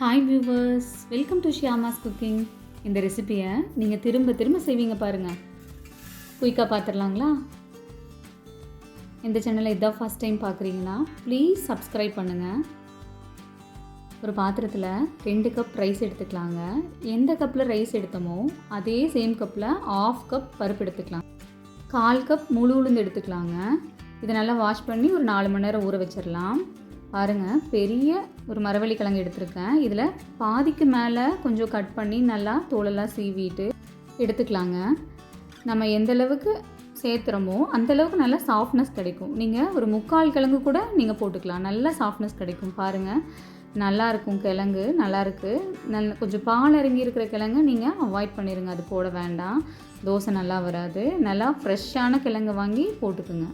Hi viewers, welcome to Shyama's cooking. இந்த ரெசிபியை நீங்கள் திரும்ப திரும்ப செய்வீங்க பாருங்கள். குயிக்காக பார்த்துடலாங்களா? இந்த சேனலை இதான் ஃபஸ்ட் டைம் பார்க்குறீங்கன்னா ப்ளீஸ் சப்ஸ்கிரைப் பண்ணுங்கள். ஒரு பாத்திரத்தில் 2 கப் ரைஸ் எடுத்துக்கலாங்க. எந்த கப்பில் ரைஸ் எடுத்தோமோ அதே சேம் கப்பில் 1/2 கப் பருப்பு எடுத்துக்கலாம். 1/4 கப் முழு உளுந்து எடுத்துக்கலாங்க. இதை நல்லா வாஷ் பண்ணி ஒரு 4 மணி நேரம் ஊற வச்சிடலாம். பாருங்கள், பெரிய ஒரு மரவள்ளி கிழங்கு எடுத்துருக்கேன். இதில் பாதிக்கு மேலே கொஞ்சம் கட் பண்ணி நல்லா தோலெல்லாம் சீவிட்டு எடுத்துக்கலாங்க. நம்ம எந்தளவுக்கு சேர்த்துறோமோ அந்தளவுக்கு நல்லா சாஃப்ட்னஸ் கிடைக்கும். நீங்கள் ஒரு 3/4 கிழங்கு கூட நீங்கள் போட்டுக்கலாம், நல்லா சாஃப்ட்னஸ் கிடைக்கும். பாருங்கள், நல்லாயிருக்கும். கிழங்கு நல்லாயிருக்கு. கொஞ்சம் பால் இறங்கி இருக்கிற கிழங்கு நீங்கள் அவாய்ட் பண்ணிடுங்க, அது போட வேண்டாம். தோசை நல்லா வராது. நல்லா ஃப்ரெஷ்ஷான கிழங்கு வாங்கி போட்டுக்குங்க.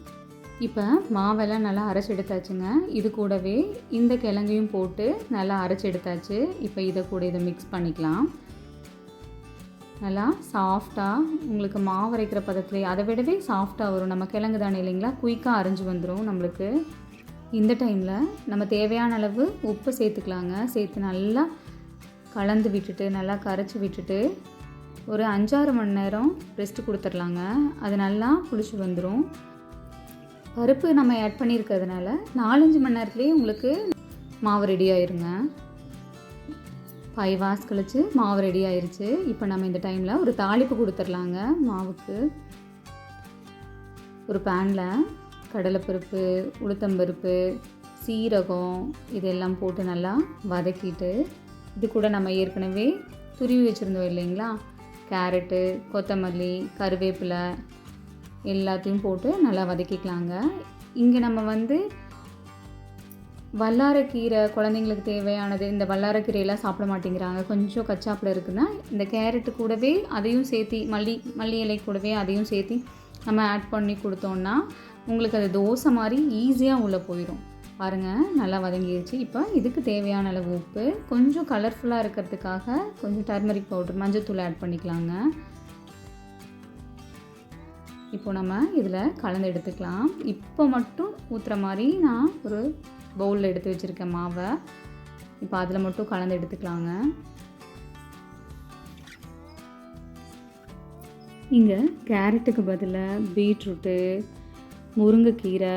இப்போ மாவெல்லாம் நல்லா அரைச்சி எடுத்தாச்சுங்க. இது கூடவே இந்த கிழங்கையும் போட்டு நல்லா அரைச்சி எடுத்தாச்சு. இப்போ இதை கூட இதை மிக்ஸ் பண்ணிக்கலாம். நல்லா சாஃப்டாக உங்களுக்கு மாவு அரைக்கிற பதத்துலேயே அதை விடவே சாஃப்டாக வரும். நம்ம கிழங்கு தானே இல்லைங்களா, குயிக்காக அரைஞ்சி வந்துடும் நம்மளுக்கு. இந்த டைமில் நம்ம தேவையான அளவு உப்பு சேர்த்துக்கலாங்க. சேர்த்து நல்லா கலந்து விட்டுட்டு நல்லா கரைச்சி விட்டுட்டு ஒரு 5-6 மணி நேரம் ரெஸ்ட்டு கொடுத்துர்லாங்க. அது நல்லா புளிச்சு வந்துடும். பருப்பு நம்ம ஆட் பண்ணியிருக்கிறதுனால 4-5 மணி நேரத்துலேயே உங்களுக்கு மாவு ரெடி ஆயிருங்க. 5 hours கழிச்சு மாவு ரெடி ஆயிருச்சு. இப்போ நம்ம இந்த டைமில் ஒரு தாளிப்பு கொடுத்துர்லாங்க மாவுக்கு. ஒரு பேனில் கடலைப்பருப்பு, உளுத்தம்பருப்பு, சீரகம் இதெல்லாம் போட்டு நல்லா வதக்கிட்டு, இது கூட நம்ம ஏற்கனவே துருவி வச்சுருந்தோம் இல்லைங்களா, கேரட்டு, கொத்தமல்லி, கருவேப்பிலை எல்லாத்தையும் போட்டு நல்லா வதக்கிக்கலாங்க. இங்கே நம்ம வல்லாரக்கீரை குழந்தைங்களுக்கு தேவையானது. இந்த வல்லாரக்கீரையெல்லாம் சாப்பிட மாட்டேங்கிறாங்க, கொஞ்சம் கச்சாப்பில் இருக்குதுன்னா இந்த கேரட்டு கூடவே அதையும் சேர்த்தி மல்லி இலை கூடவே அதையும் சேர்த்தி நம்ம ஆட் பண்ணி கொடுத்தோன்னா உங்களுக்கு அது தோசை மாதிரி ஈஸியாக உள்ளே போயிடும். பாருங்கள், நல்லா வதங்கிடுச்சு. இப்போ இதுக்கு தேவையான அளவு உப்பு, கொஞ்சம் கலர்ஃபுல்லாக இருக்கிறதுக்காக கொஞ்சம் டர்மரிக் பவுடர், மஞ்சள் ஆட் பண்ணிக்கலாங்க. இப்போ நம்ம இதில் கலந்து எடுத்துக்கலாம். இப்போ மட்டும் ஊற்றுற மாதிரி நான் ஒரு பவுலில் எடுத்து வச்சுருக்கேன் மாவை. இப்போ அதில் மட்டும் கலந்து எடுத்துக்கலாங்க. இங்கே கேரட்டுக்கு பதிலாக பீட்ரூட்டு, முருங்கைக்கீரை,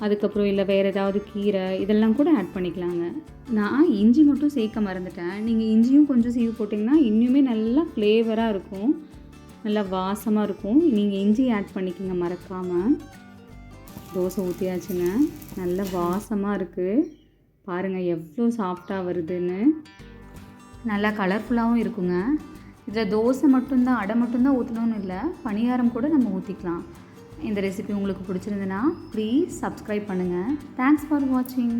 அதுக்கப்புறம் இல்லை வேறு ஏதாவது கீரை இதெல்லாம் கூட ஆட் பண்ணிக்கலாங்க. நான் இஞ்சி மட்டும் சேர்க்க மறந்துட்டேன். நீங்கள் இஞ்சியும் கொஞ்சம் சீவு போட்டிங்கன்னா இன்னுமே நல்லா ஃப்ளேவராக இருக்கும், நல்லா வாசமாக இருக்கும். நீங்கள் இஞ்சி ஆட் பண்ணிக்கோங்க மறக்காமல். தோசை ஊற்றியாச்சுங்க. நல்ல வாசமாக இருக்குது. பாருங்கள் எவ்வளோ சாஃப்டாக வருதுன்னு. நல்லா கலர்ஃபுல்லாகவும் இருக்குங்க. இதில் தோசை மட்டும்தான், அடை மட்டும்தான் ஊற்றணும்னு இல்லை, பணியாரம் கூட நம்ம ஊற்றிக்கலாம். இந்த ரெசிபி உங்களுக்கு பிடிச்சிருந்துன்னா ப்ளீஸ் சப்ஸ்கிரைப் பண்ணுங்கள். தேங்க்ஸ் ஃபார் வாட்சிங்.